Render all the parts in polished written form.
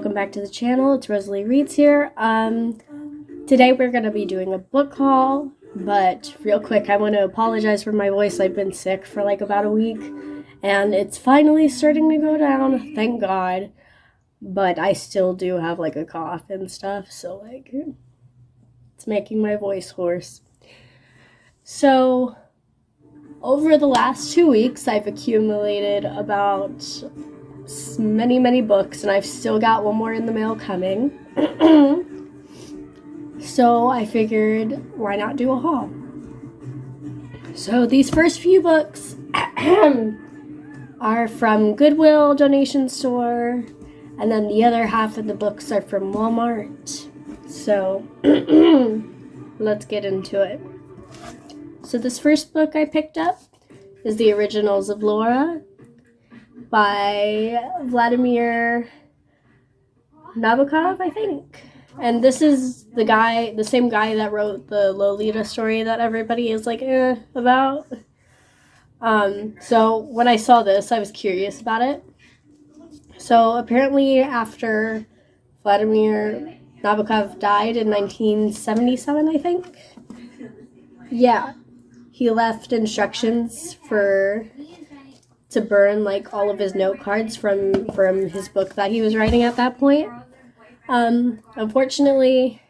welcome back to the channel. It's Rosalie Reads here. Today we're going to be doing a book haul, but real quick, I want to apologize for my voice. I've been sick for like about a week, and it's finally starting to go down, thank God, but I still do have like a cough and stuff, so like, it's making my voice hoarse. So, over the last 2 weeks, I've accumulated about many books, and I've still got one more in the mail coming. So I figured, why not do a haul? So these first few books are from Goodwill donation store, and then the other half of the books are from Walmart. So let's get into it. So this first book I picked up is The Originals of Laura by Vladimir Nabokov, I think. And this is the same guy that wrote the Lolita story that everybody is like, about. So when I saw this, I was curious about it. So apparently after Vladimir Nabokov died in 1977, I think. Yeah. He left instructions to burn like all of his note cards from his book that he was writing at that point. Unfortunately,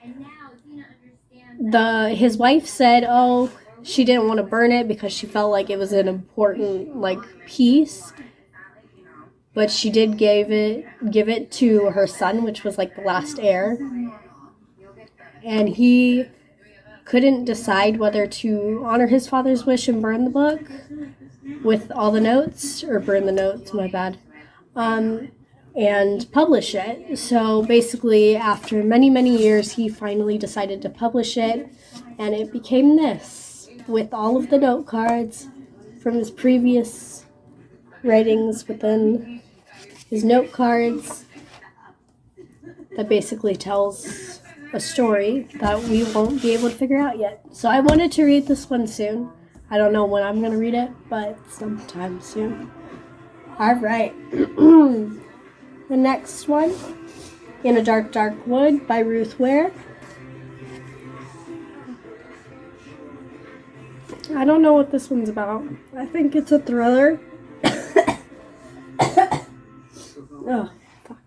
his wife said, she didn't want to burn it because she felt like it was an important like piece, but she did give it to her son, which was like the last heir, and he couldn't decide whether to honor his father's wish and burn the book with all the notes, or burn the notes, my bad, and publish it. So basically, after many years, he finally decided to publish it, and it became this, with all of the note cards from his previous writings within his note cards that basically tells a story that we won't be able to figure out yet. So I wanted to read this one soon. I don't know when I'm going to read it, but sometime soon. Alright. The next one, In a Dark Wood by Ruth Ware. I don't know what this one's about. I think it's a thriller. Oh, fuck.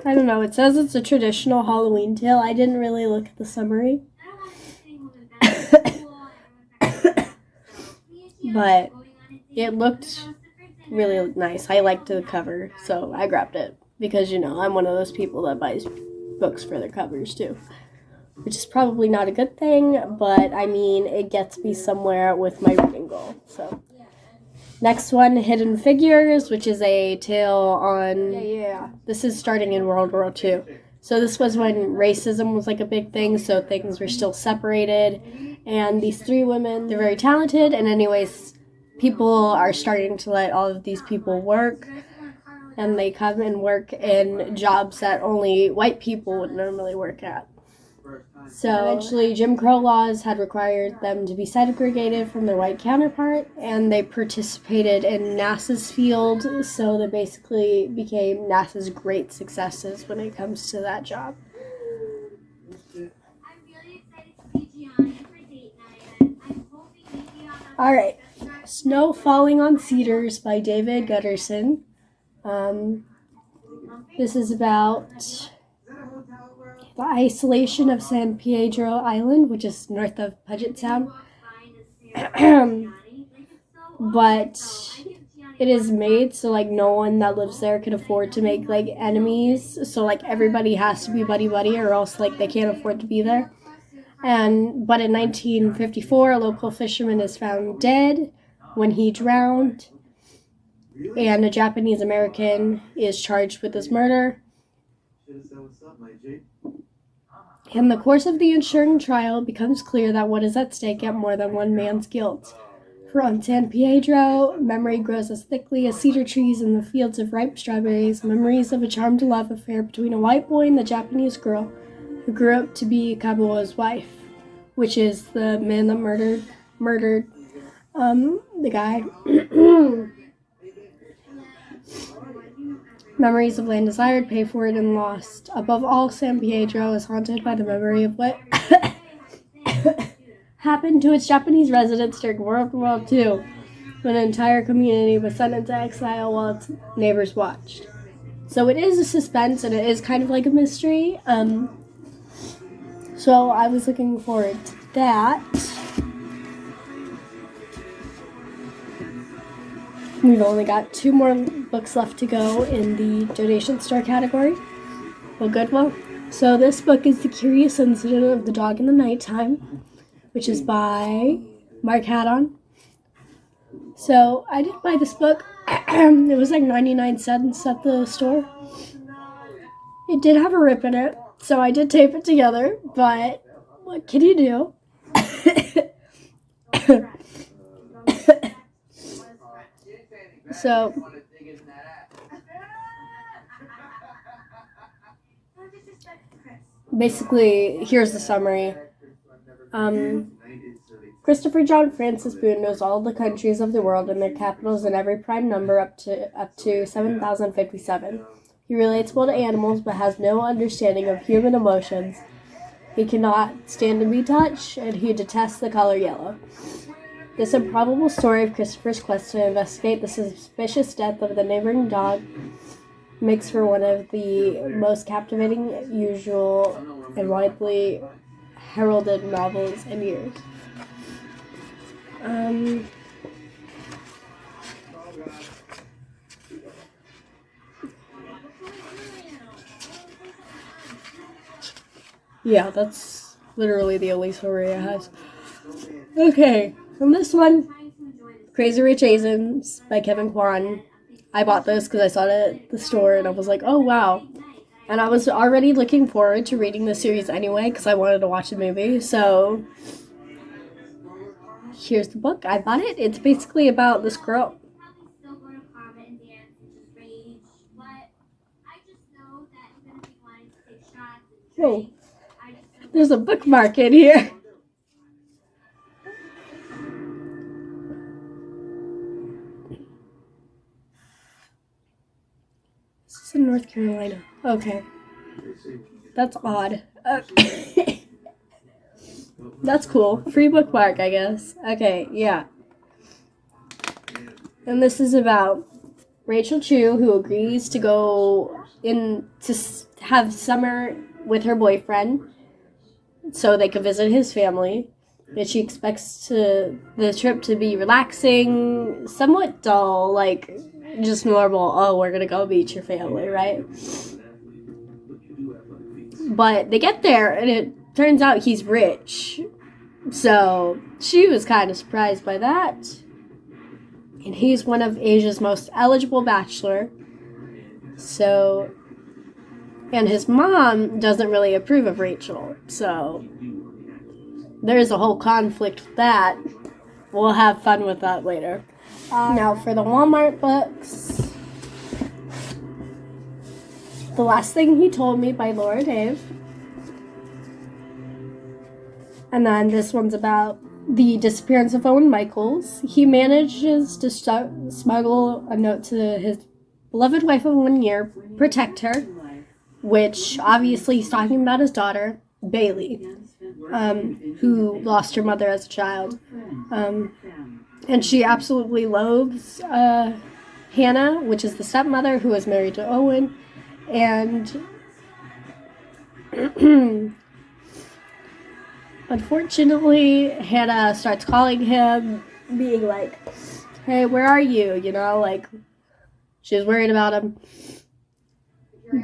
I don't know. It says it's a traditional Halloween tale. I didn't really look at the summary. But it looked really nice. I liked the cover, so I grabbed it. Because, I'm one of those people that buys books for their covers, too. Which is probably not a good thing, but, it gets me somewhere with my reading goal. So, next one, Hidden Figures, which is a tale on... This is starting in World War II. So this was when racism was like a big thing, so things were still separated. And these three women, they're very talented, and anyways, people are starting to let all of these people work. And they come and work in jobs that only white people would normally work at. So eventually Jim Crow laws had required them to be segregated from their white counterpart, and they participated in NASA's field, so they basically became NASA's great successes when it comes to that job. Alright, Snow Falling on Cedars by David Gutterson. This is about the isolation of San Pedro Island, which is north of Puget Sound. But it is made so like no one that lives there can afford to make like enemies. So like everybody has to be buddy or else like they can't afford to be there. But in 1954, a local fisherman is found dead when he drowned, and a Japanese American is charged with his murder. In the course of the ensuing trial, it becomes clear that what is at stake at more than one man's guilt. For on San Pedro, memory grows as thickly as cedar trees in the fields of ripe strawberries, memories of a charmed love affair between a white boy and the Japanese girl, who grew up to be Kabul's wife, which is the man that murdered the guy. Memories of land desired, pay for it, and lost. Above all, San Pedro is haunted by the memory of what happened to its Japanese residents during World War II, when an entire community was sent into exile while its neighbors watched. So it is a suspense, and it is kind of like a mystery. So I was looking forward to that. We've only got 2 more books left to go in the donation store category. Well, Goodwill. So this book is The Curious Incident of the Dog in the Nighttime, which is by Mark Haddon. So I did buy this book. It was like 99 cents at the store. It did have a rip in it, so I did tape it together, but what can you do? So basically, here's the summary. Christopher John Francis Boone knows all the countries of the world and their capitals and every prime number up to 7,057. He relates well to animals but has no understanding of human emotions. He cannot stand to be touched, and he detests the color yellow. This improbable story of Christopher's quest to investigate the suspicious death of the neighboring dog makes for one of the most captivating, usual, and widely heralded novels in years. Yeah, that's literally the only story it has. Okay, from this one, Crazy Rich Asians by Kevin Kwan. I bought this because I saw it at the store and I was like, oh wow. And I was already looking forward to reading the series anyway because I wanted to watch the movie. So here's the book. I bought it. It's basically about this girl. Whoa. There's a bookmark in here. This is in North Carolina. Okay. That's odd. Okay. That's cool. Free bookmark, I guess. Okay, yeah. And this is about Rachel Chu, who agrees to go in to have summer with her boyfriend so they can visit his family. And she expects the trip to be relaxing, somewhat dull, like just normal, oh, we're gonna go meet your family, right? But they get there, and it turns out he's rich. So she was kind of surprised by that. And he's one of Asia's most eligible bachelor. So, and his mom doesn't really approve of Rachel. So there's a whole conflict with that. We'll have fun with that later. Now for the Walmart books. The Last Thing He Told Me by Laura Dave. And then this one's about the disappearance of Owen Michaels. He manages to smuggle a note to his beloved wife of 1 year, protect her, which obviously he's talking about his daughter, Bailey, who lost her mother as a child. And she absolutely loathes Hannah, which is the stepmother who is married to Owen. And unfortunately, Hannah starts calling him, being like, hey, where are you? You know, like, she's worried about him.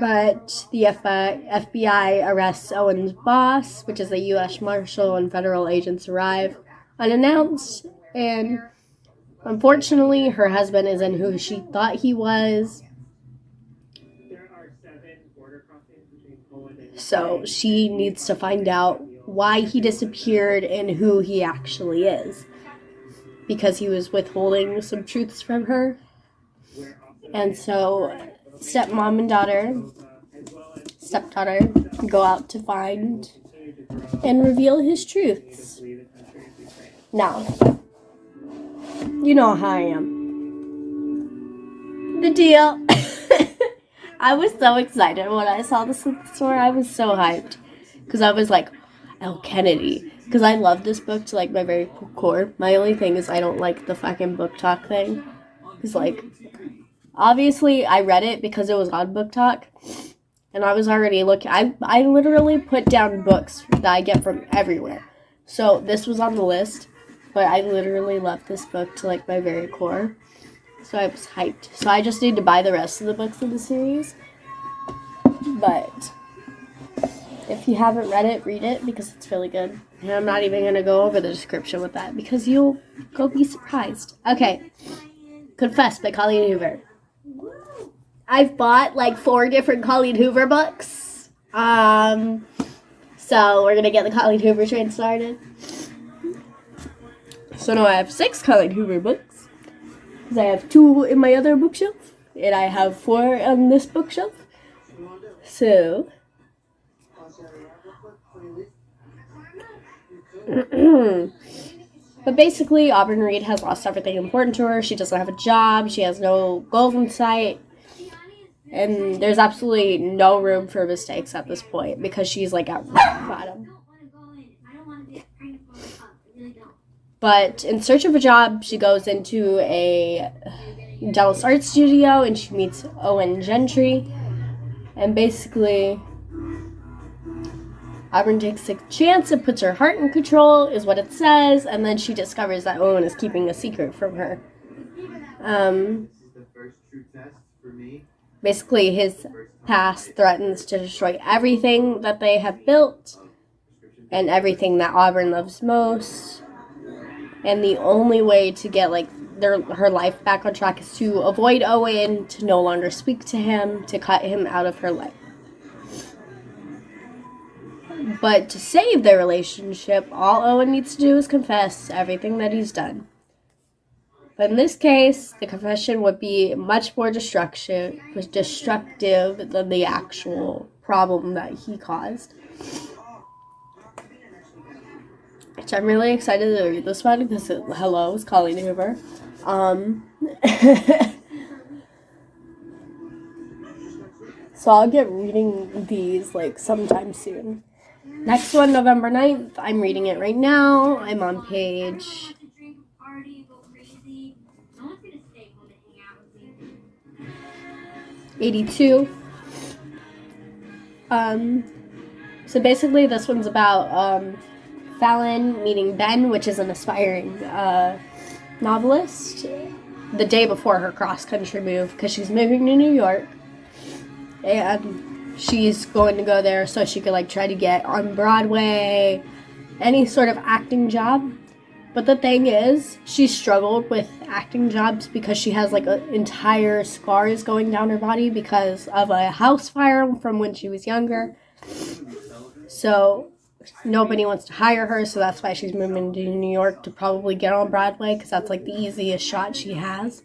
But the FBI arrests Owen's boss, which is the U.S. Marshal, and federal agents arrive unannounced. And unfortunately, her husband isn't who she thought he was. So she needs to find out why he disappeared and who he actually is. Because he was withholding some truths from her. And so stepmom and daughter stepdaughter go out to find and reveal his truths. Now, you know how I am. The deal. I was so excited when I saw this at the store. I was so hyped. Because I was like, El Kennedy. Because I love this book to like my very core. My only thing is I don't like the fucking book talk thing. Because like, obviously I read it because it was on Book Talk. And I was already looking. I literally put down books that I get from everywhere. So this was on the list. But I literally love this book to like my very core. So I was hyped. So I just need to buy the rest of the books in the series. But if you haven't read it, read it because it's really good. And I'm not even going to go over the description with that because you'll go be surprised. Okay. Confess by Colleen Hoover. I've bought like 4 different Colleen Hoover books. So we're going to get the Colleen Hoover train started. So now I have 6 Colleen Hoover books. Because I have 2 in my other bookshelf. And I have 4 on this bookshelf. So but basically, Auburn Reed has lost everything important to her. She doesn't have a job. She has no goals in sight. And there's absolutely no room for mistakes at this point because she's like at rock bottom. But in search of a job, she goes into a Dallas art studio and she meets Owen Gentry. And basically, Auburn takes a chance and puts her heart in control, is what it says, and then she discovers that Owen is keeping a secret from her. Basically, his past threatens to destroy everything that they have built and everything that Auburn loves most. And the only way to get her life back on track is to avoid Owen, to no longer speak to him, to cut him out of her life. But to save their relationship, all Owen needs to do is confess everything that he's done. But in this case, the confession would be much more destructive than the actual problem that he caused. Which I'm really excited to read this one because hello, it's Colleen Hoover. So I'll get reading these sometime soon. Next one, November 9th. I'm reading it right now. I'm on page 82. So basically this one's about Fallon meeting Ben, which is an aspiring novelist, the day before her cross-country move, because she's moving to New York, and she's going to go there so she could try to get on Broadway, any sort of acting job. But the thing is, she struggled with acting jobs because she has entire scars going down her body because of a house fire from when she was younger. So nobody wants to hire her, so that's why she's moving to New York to probably get on Broadway, because that's the easiest shot she has.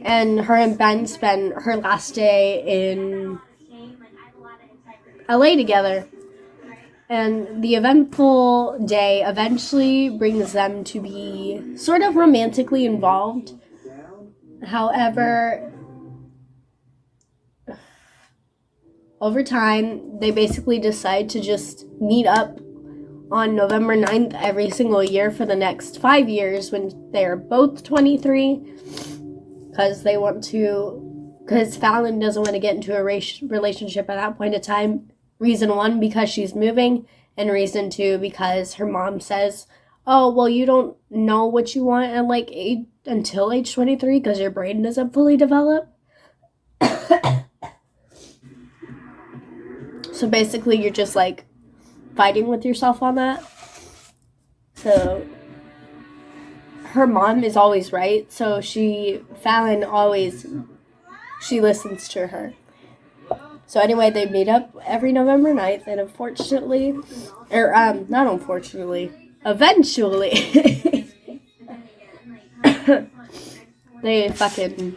And her and Ben spend her last day in LA together. And the eventful day eventually brings them to be sort of romantically involved. However, over time, they basically decide to just meet up on November 9th every single year for the next 5 years when they're both 23. Because Fallon doesn't want to get into a relationship at that point in time. Reason 1, because she's moving. And reason 2, because her mom says, oh, well, you don't know what you want at until age 23 because your brain doesn't fully develop. So basically, you're just fighting with yourself on that. So her mom is always right. So Fallon she listens to her. So anyway, they meet up every November 9th, and eventually, they fucking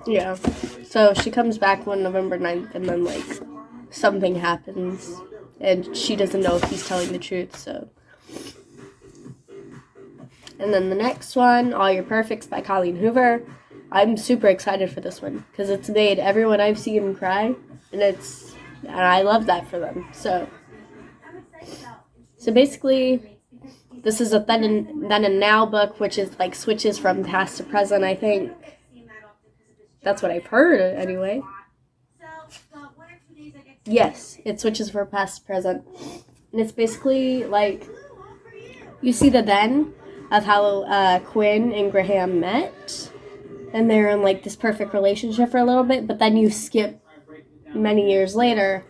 Yeah. So she comes back on November 9th, and then, like, something happens, and she doesn't know if he's telling the truth, so. And then the next one, All Your Perfects by Colleen Hoover. I'm super excited for this one, because it's made everyone I've seen cry, and I love that for them, so. So basically, this is a then and now book, which is, like, switches from past to present, I think. That's what I've heard, anyway. Yes, it switches from past to present. And it's basically, like, you see the then of how Quinn and Graham met. And they're in, like, this perfect relationship for a little bit. But then you skip many years later.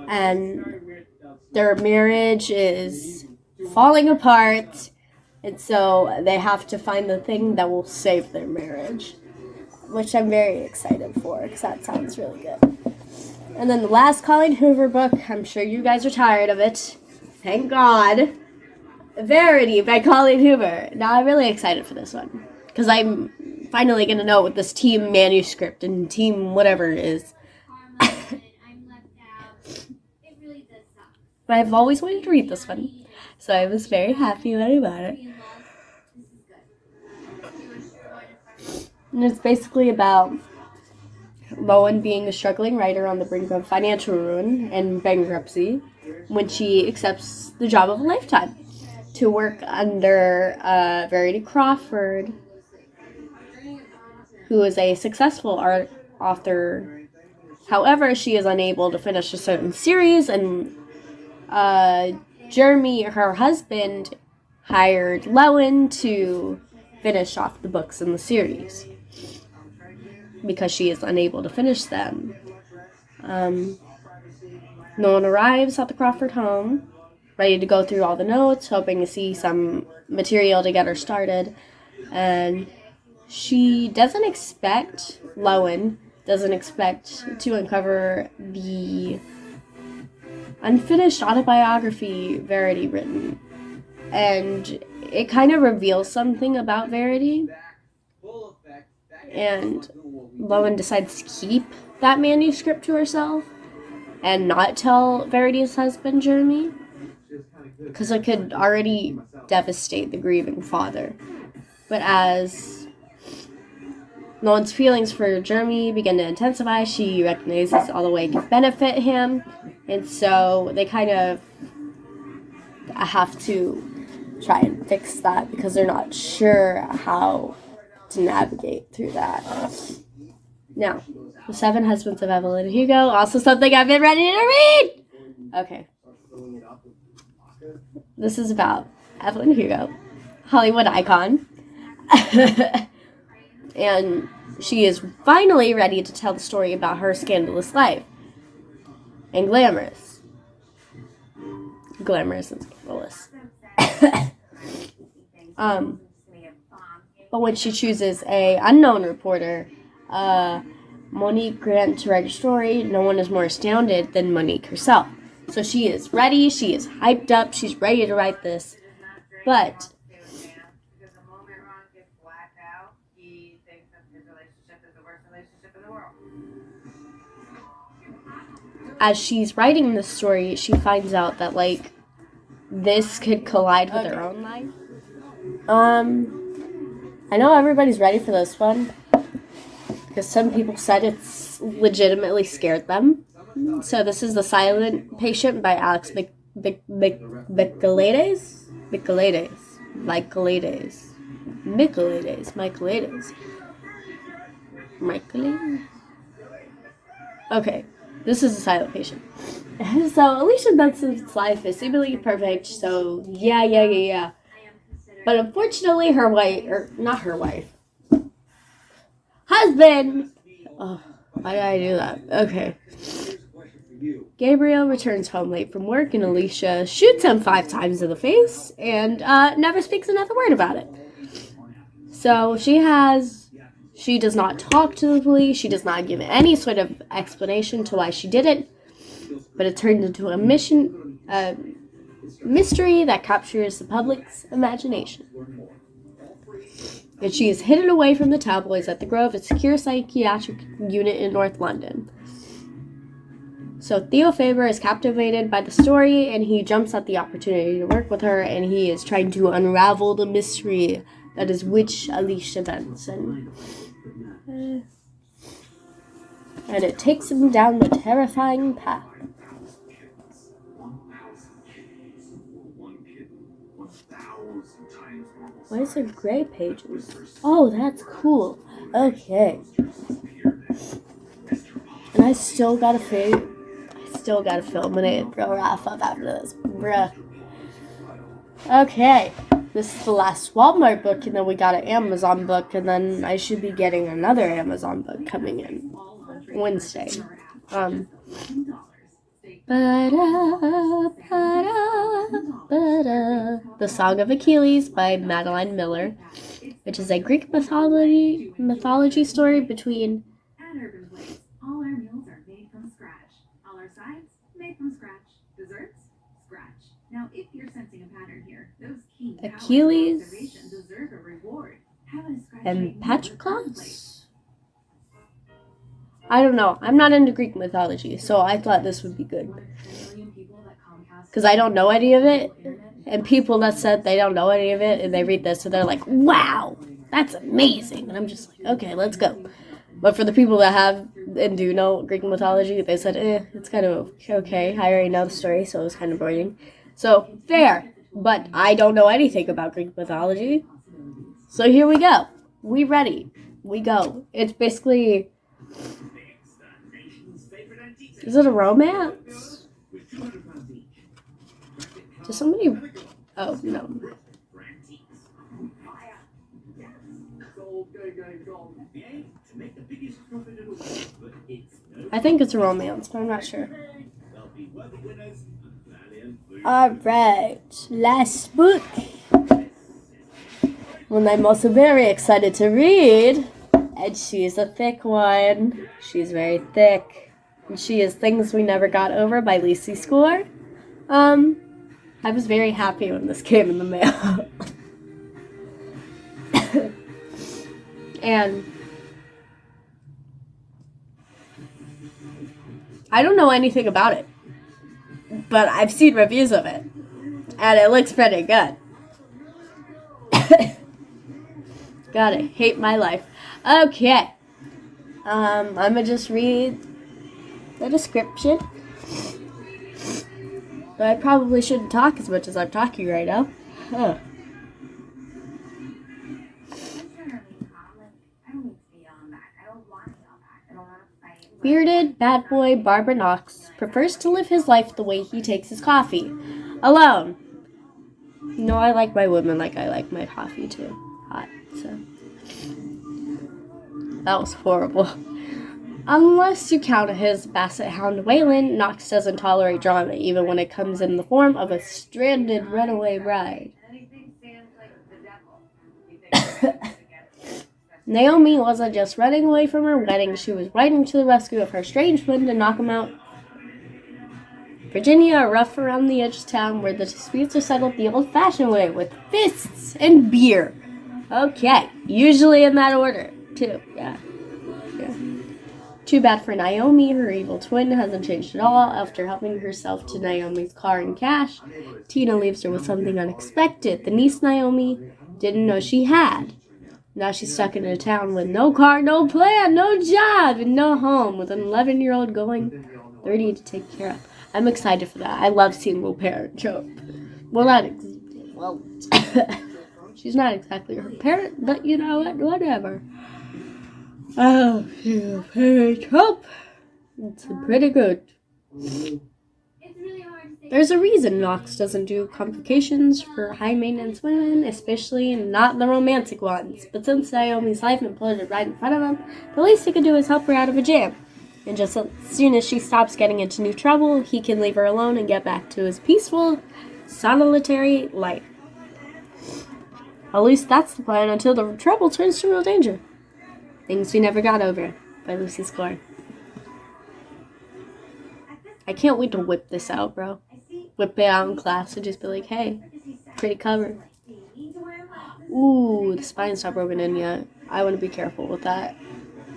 And their marriage is falling apart. And so they have to find the thing that will save their marriage, which I'm very excited for, because that sounds really good. And then the last Colleen Hoover book, I'm sure you guys are tired of it. Thank God. Verity by Colleen Hoover. Now I'm really excited for this one, because I'm finally going to know what this team manuscript and team whatever is. But I've always wanted to read this one, so I was very happy when I bought it. And it's basically about Lowen being a struggling writer on the brink of financial ruin and bankruptcy when she accepts the job of a lifetime to work under Verity Crawford, who is a successful art author. However, she is unable to finish a certain series, and Jeremy, her husband, hired Lowen to finish off the books in the series because she is unable to finish them. Nolan arrives at the Crawford home, ready to go through all the notes, hoping to see some material to get her started. And Lowen doesn't expect to uncover the unfinished autobiography Verity written. And it kind of reveals something about Verity. And Lowen decides to keep that manuscript to herself and not tell Verity's husband, Jeremy, because it could already devastate the grieving father. But as Lowen's feelings for Jeremy begin to intensify, she recognizes all the way it can benefit him, and so they kind of have to try and fix that because they're not sure how to navigate through that. Now, The Seven Husbands of Evelyn Hugo, also something I've been ready to read! Okay. This is about Evelyn Hugo, Hollywood icon. And she is finally ready to tell the story about her scandalous life. And glamorous. Glamorous and scandalous. But when she chooses a unknown reporter, Monique Grant, to write a story, no one is more astounded than Monique herself. So she is ready, she is hyped up, she's ready to write this. But as she's writing this story, she finds out that, like, this could collide with her own life. I know everybody's ready for this one, because some people said it's legitimately scared them. So this is The Silent Patient by Alex Michaelides. Okay, this is The Silent Patient. So Alicia Benson's life is seemingly perfect, so yeah. But unfortunately, husband! Oh, why did I do that? Okay. Gabriel returns home late from work, and Alicia shoots him 5 times in the face and never speaks another word about it. So she does not talk to the police. She does not give any sort of explanation to why she did it. But it turns into a mystery that captures the public's imagination. and she is hidden away from the tabloids at the Grove, a secure psychiatric unit in North London. So Theo Faber is captivated by the story, and he jumps at the opportunity to work with her, and he is trying to unravel the mystery that is Witch Alicia Benson. And it takes him down the terrifying path. Why is there gray pages? Oh, that's cool. Okay. And I still gotta film it, bro. Wrap up after this, bruh. Okay. This is the last Walmart book, and then we got an Amazon book, and then I should be getting another Amazon book coming in Wednesday. The Song of Achilles by Madeline Miller, which is a Greek mythology story between At Urban Place, all our meals are made from scratch. All our sides made from scratch. Desserts, scratch. Now, if you're sensing a pattern here, those key Achilles deserve a reward. Have a scratch and Patroclus. I don't know. I'm not into Greek mythology, so I thought this would be good. Because I don't know any of it, and people that said they don't know any of it, and they read this, and they're like, wow, that's amazing. And I'm just like, okay, let's go. But for the people that have and do know Greek mythology, they said, it's kind of okay. I already know the story, so it was kind of boring. So, fair. But I don't know anything about Greek mythology. So here we go. We ready. We go. It's basically... Is it a romance? Does somebody... Oh, no. I think it's a romance, but I'm not sure. Alright, last book. One I'm also very excited to read. And she's a thick one. She's very thick. And she is Things We Never Got Over by Lacey Score. I was very happy when this came in the mail. And I don't know anything about it, but I've seen reviews of it, and it looks pretty good. Gotta hate my life. Okay. I'm gonna just read the description. But I probably shouldn't talk as much as I'm talking right now. Huh. Bearded bad boy Barbara Knox prefers to live his life the way he takes his coffee. Alone. No, I like my women like I like my coffee too. Hot, so. That was horrible. Unless you count his basset hound Waylon, Knox doesn't tolerate drama, even when it comes in the form of a stranded runaway bride. Naomi wasn't just running away from her wedding, she was riding to the rescue of her strange friend to knock him out. Virginia, a rough around the edge town where the disputes are settled the old-fashioned way, with fists and beer. Okay, usually in that order, too, yeah. Too bad for Naomi, her evil twin hasn't changed at all. After helping herself to Naomi's car and cash, Tina leaves her with something unexpected. The niece Naomi didn't know she had. Now she's stuck in a town with no car, no plan, no job, and no home, with an 11-year-old going 30 to take care of. I'm excited for that. I love single parent trope. Well, she's not exactly her parent, but you know what? Whatever. Oh, single parent trope. It's pretty good. There's a reason Knox doesn't do complications for high-maintenance women, especially not the romantic ones. But since Naomi's life imploded right in front of him, the least he could do is help her out of a jam. And just as soon as she stops getting into new trouble, he can leave her alone and get back to his peaceful, solitary life. At least that's the plan until the trouble turns to real danger. Things We Never Got Over by Lucy Score. I can't wait to whip this out, bro. Whip it out in class and just be like, hey, pretty cover. Ooh, the spine's not broken in yet. I want to be careful with that.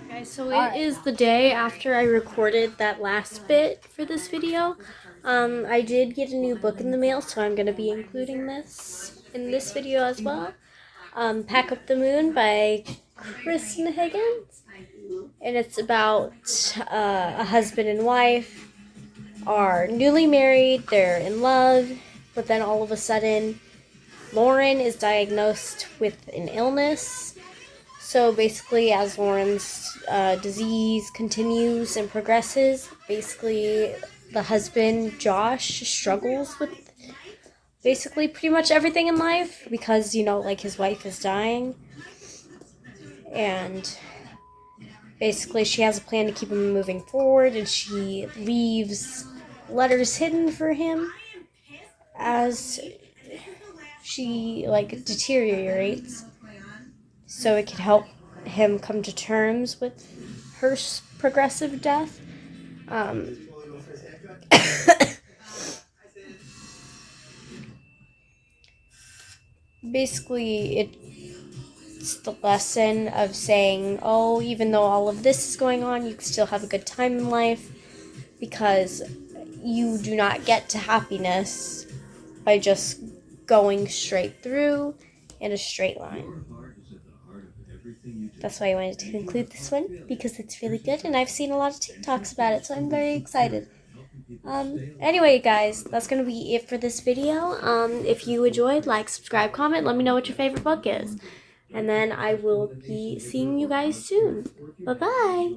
Guys, so it is the day after I recorded that last bit for this video. I did get a new book in the mail, so I'm going to be including this in this video as well. Pack Up the Moon by Kristen Higgins. And it's about a husband and wife are newly married, they're in love, but then all of a sudden Lauren is diagnosed with an illness. So basically, as Lauren's disease continues and progresses, basically the husband, Josh, struggles with basically pretty much everything in life because, like his wife is dying. And basically she has a plan to keep him moving forward, and she leaves letters hidden for him as she, deteriorates, so it could help him come to terms with her progressive death. Basically, it's the lesson of saying, oh, even though all of this is going on, you can still have a good time in life, because you do not get to happiness by just going straight through in a straight line. That's why I wanted to include this one, because it's really good, and I've seen a lot of TikToks about it, so I'm very excited. Anyway, guys, that's going to be it for this video. If you enjoyed, like, subscribe, comment, let me know what your favorite book is. And then I will be seeing you guys soon. Bye-bye!